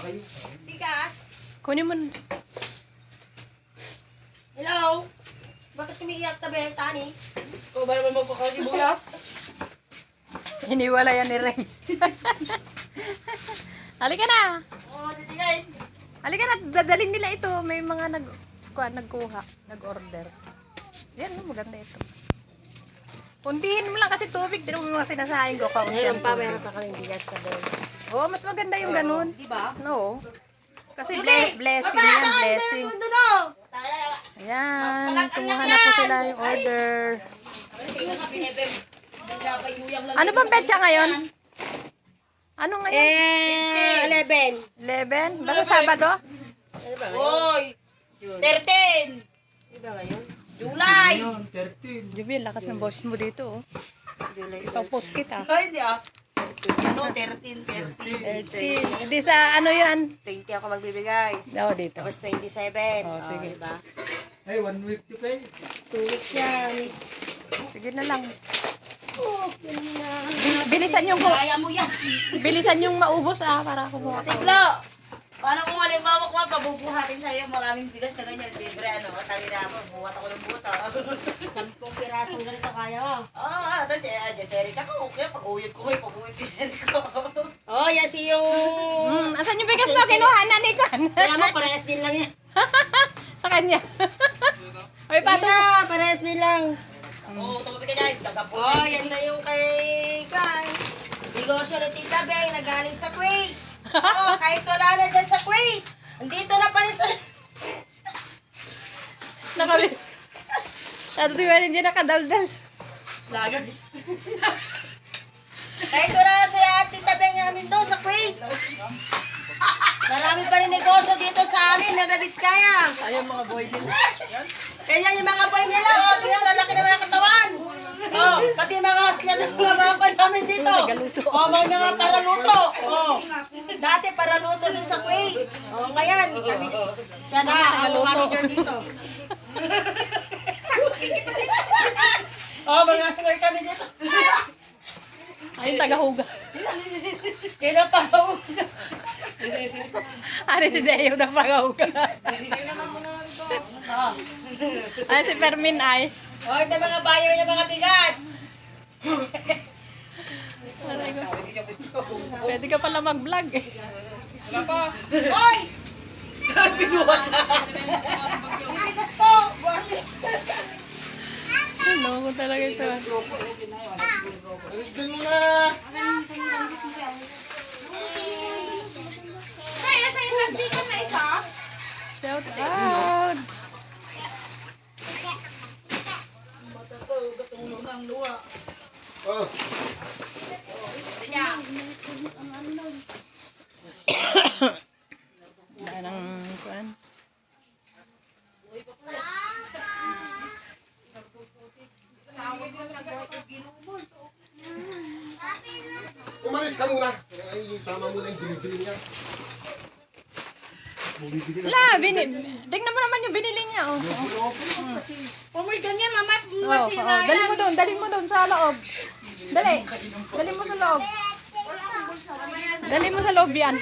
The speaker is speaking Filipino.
kayo. Bigas. Kunin mo. Hello? Bakit umiiyak na ba yung tani? Ikaw ba naman magpakasibuyas? Hiniwala yan ni Ray. Halika na. Oo, titingay. Halika na. Dadalhin nila ito. May mga nagkuha. Nag-order. Yan, maganda ito. Kuntihin mo lang kasi tubig. Di mo mga sinasahin ko. Meron pa kaming bigas na doon. Oo, mas maganda yung ganun. Diba? No. Kasi blessing yan, blessing. Ayan, kumuha na po sila yung order. Ano bang petsa ngayon? Ano ngayon? 11. 11? Basta Sabado? Hoy! 13! Diba ngayon? July! Ayun, 13. Jubil, lakas ng boss mo dito. Ipang-post kita. Ay, hindi ah. Ano, 13. 13. Hindi sa ano yan? 20 ako magbibigay. Oo, dito. Tapos 27. Oh, sige. Diba? Ay, 1 week to pay. 2 weeks yan. Sige na lang. Bilisan yung Kaya mo yan. bilisan yung maubos para kumuha ka. Tiglo! Paano kung halimbawa ko pabubuhatin sa'yo maraming bigas na ganyan, libre ano, tali na ako, buhat ako ng buta. 10 pirasong ganito kaya mo. Oo, tapos Jesserica ko, okay, pag-uyod ko, pag-uyod ko. Oh, yan si yung... Asan yung bigas mo? Kinuha na ni Kan. Kaya mo, parehas din lang yan. Sa kanya. Ay, pato. Na, parehas din lang. Oo, tumabi ka dyan, gagapon. Oh, yan na yung kay Kai. Negosyo ni Tita Beng na galing sa Kuwait. Oh, kahit wala na dyan sa Kuwait. Andito na pa rin sa... Nakabi. Natutuwa rin dyan nakadaldal. Lager. Kahit wala na si Tita Beng namin doon sa Kuwait. Marami pa rin negosyo dito sa amin na Biskaya. Ayun mga boy nila. Kaya yung mga boy nila, oh, tingnan, lalaki na mga katawan. Oh, pati mga hasla ng mga pa namin dito. Oh, mga paraluto. Oh, dati paraluto din sa Kuwait. Oh, ngayon, kami, siya na ang manager dito. Oh, mga hustler kami dito. Ayun, taga-huga. Kaya pa Ano si Deo na pag-huga? Ano si Fermin ay? Oh, ito mga buyer ng mga bigas. Pwede ka pala mag-vlog eh. Hoy! Yung bigas ko! Ano ko talaga ito. Alis din muna. Shout out! Oh, Dahil ng kuan. umalis ka muna. Ay, tama muna yung binibili niya. Bumibili na. La, tignan mo naman yung binili niya. Oh. Oh my ganyan, mama. Oh, dali mo doon sa loob. Dali. Dali mo sa loob. Dali mo sa loob yan.